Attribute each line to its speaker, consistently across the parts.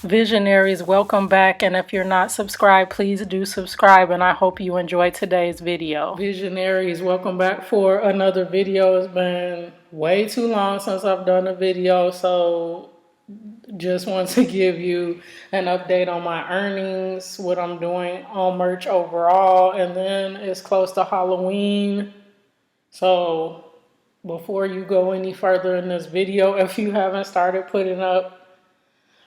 Speaker 1: Visionaries, welcome back, and if you're not subscribed, please do subscribe, and I hope you enjoyed today's video. Visionaries, welcome back for another video. It's been way too long since I've done a video, so just want to give you an update on my earnings, what I'm doing on merch overall, and then it's close to Halloween, so before you go any further in this video, if you haven't started putting up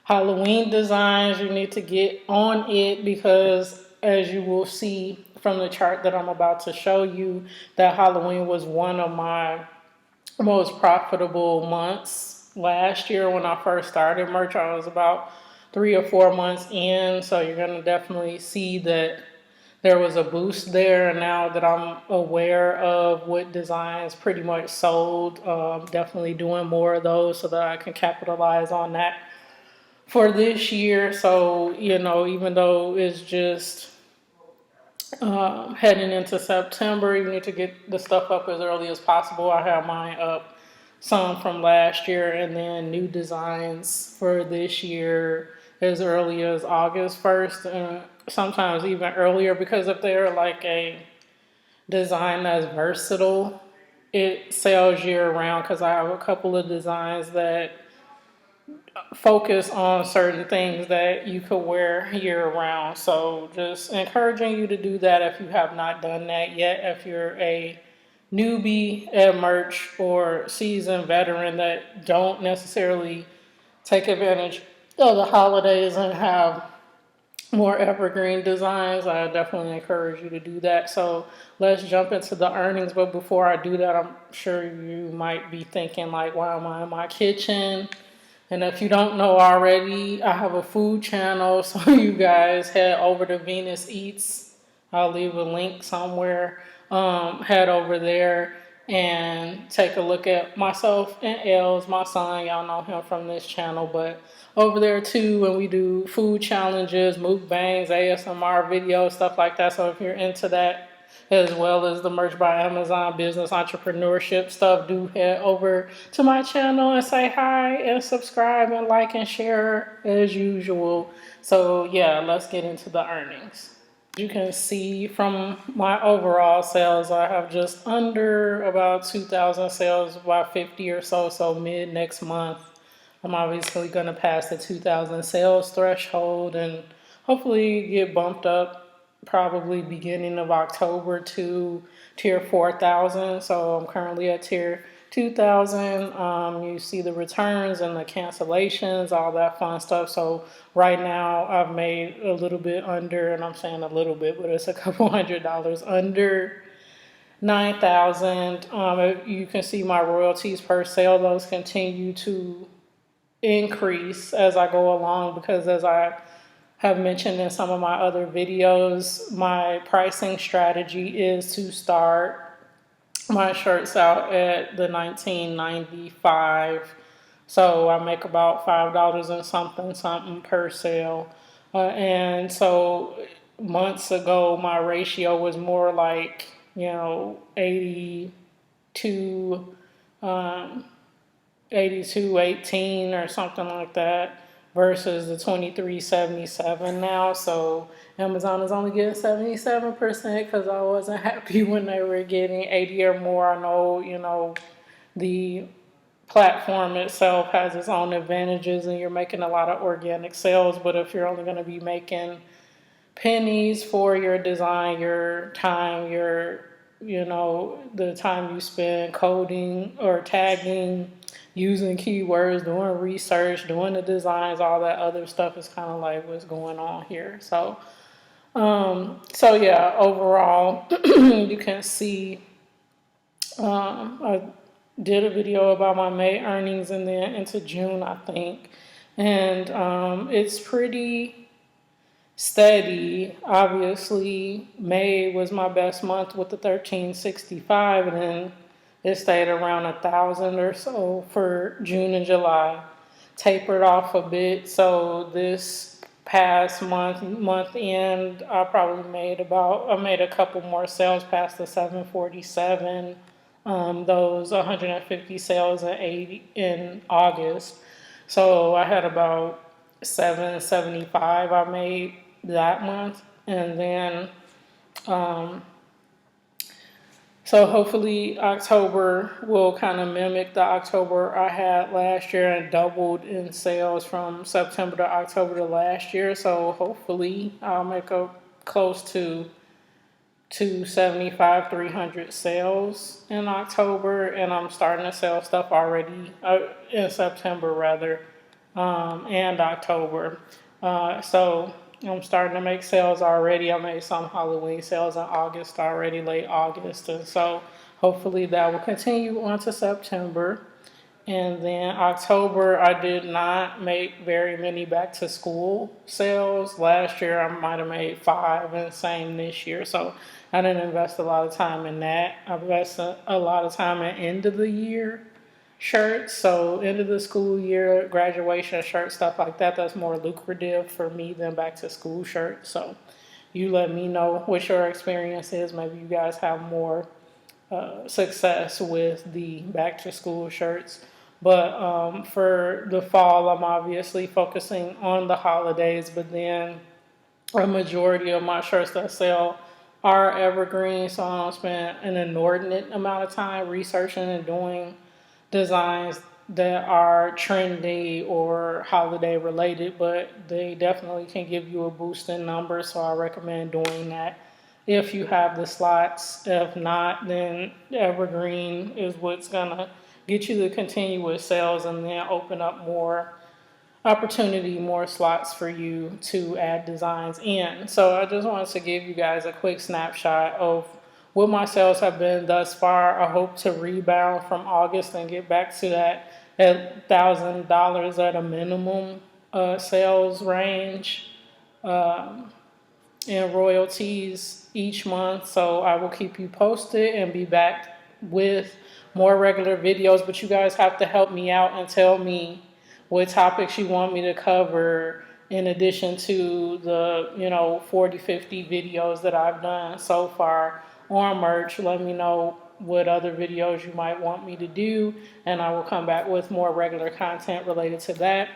Speaker 1: Halloween designs, you need to get on it, because as you will see from the chart that I'm about to show you, that Halloween was one of my most profitable months last year. When I first started merch, I was about 3 or 4 months in, so you're going to definitely see that there was a boost there. And now that I'm aware of what designs pretty much sold, definitely doing more of those so that I can capitalize on that for this year. So, even though it's just heading into September, you need to get the stuff up as early as possible. I have mine up, some from last year, and then new designs for this year as early as August 1st, and sometimes even earlier, because if they're like a design that's versatile, it sells year round, because I have a couple of designs that focus on certain things that you could wear year round. So just encouraging you to do that if you have not done that yet. If you're a newbie at merch or seasoned veteran that don't necessarily take advantage of the holidays and have more evergreen designs, I definitely encourage you to do that. So let's jump into the earnings. But before I do that, I'm sure you might be thinking like, why am I in my kitchen? And if you don't know already, I have a food channel, so you guys head over to Venus Eats. I'll leave a link somewhere. Head over there and take a look at myself and Els, my son. Y'all know him from this channel, but over there too, when we do food challenges, mukbangs, ASMR videos, stuff like that. So if you're into that, as well as the merch by Amazon, business, entrepreneurship stuff, do head over to my channel and say hi and subscribe and like and share as usual. So yeah, let's get into the earnings. You can see from my overall sales, I have just under about 2,000 sales, about 50 or so. So mid next month, I'm obviously going to pass the 2,000 sales threshold and hopefully get bumped up probably beginning of October to tier 4,000. So I'm currently at tier 2,000. You see the returns and the cancellations, all that fun stuff. So right now I've made a little bit under, and I'm saying a little bit, but it's a couple $100 under 9,000. You can see my royalties per sale; those continue to increase as I go along, because as I have mentioned in some of my other videos, my pricing strategy is to start my shirts out at the $19.95. So I make about $5 and something per sale. And so months ago, my ratio was more like, 82, 18 or something like that, versus the 23.77 now. So Amazon is only getting 77% because I wasn't happy when they were getting 80 or more. I know, the platform itself has its own advantages and you're making a lot of organic sales, but if you're only going to be making pennies for your design, your time, the time you spend coding or tagging, using keywords, doing research, doing the designs, all that other stuff is kind of like what's going on here. So yeah, overall, you can see, I did a video about my May earnings and then into June, I think. And it's pretty steady. Obviously, May was my best month with the 1365, and then it stayed around 1,000 or so for June and July. Tapered off a bit. So this past month end, I made a couple more sales past the 747. Those 150 sales in August. So I had about $775 I made that month. And then so hopefully October will kind of mimic the October I had last year and doubled in sales from September to October to last year. So hopefully I'll make up close to 275, 300 sales in October, and I'm starting to sell stuff already in September rather, and October. So I'm starting to make sales already. I made some Halloween sales in August already, late August, and so hopefully that will continue on to September. And then October, I did not make very many back to school sales. Last year, I might have made 5, and same this year. So I didn't invest a lot of time in that. I invested a lot of time in end of the year shirts. So end of the school year, graduation shirt, stuff like that. That's more lucrative for me than back to school shirts. So you let me know what your experience is. Maybe you guys have more success with the back to school shirts. But for the fall, I'm obviously focusing on the holidays, but then a majority of my shirts that sell are evergreen, so I don't spend an inordinate amount of time researching and doing designs that are trendy or holiday related, but they definitely can give you a boost in numbers, so I recommend doing that if you have the slots. If not, then evergreen is what's gonna get you the continuous sales and then open up more opportunity, more slots for you to add designs in. So I just wanted to give you guys a quick snapshot of what my sales have been thus far. I hope to rebound from August and get back to that $1,000 at a minimum sales range in royalties each month. So I will keep you posted and be back with more regular videos, but you guys have to help me out and tell me what topics you want me to cover in addition to the 40, 50 videos that I've done so far on merch. Let me know what other videos you might want me to do, and I will come back with more regular content related to that.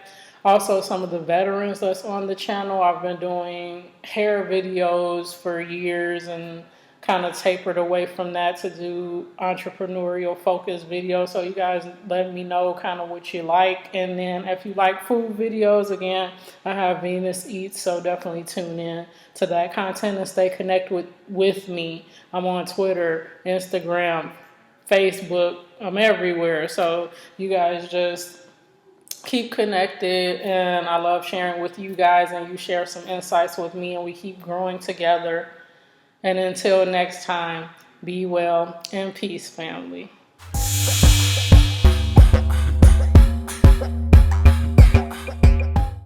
Speaker 1: Also, some of the veterans that's on the channel, I've been doing hair videos for years and kind of tapered away from that to do entrepreneurial focused videos. So you guys let me know kind of what you like. And then if you like food videos, again, I have Venus Eats, so definitely tune in to that content and stay connected with me. I'm on Twitter, Instagram, Facebook, I'm everywhere. So you guys just keep connected, and I love sharing with you guys, and you share some insights with me, and we keep growing together. And until next time, be well and peace, family.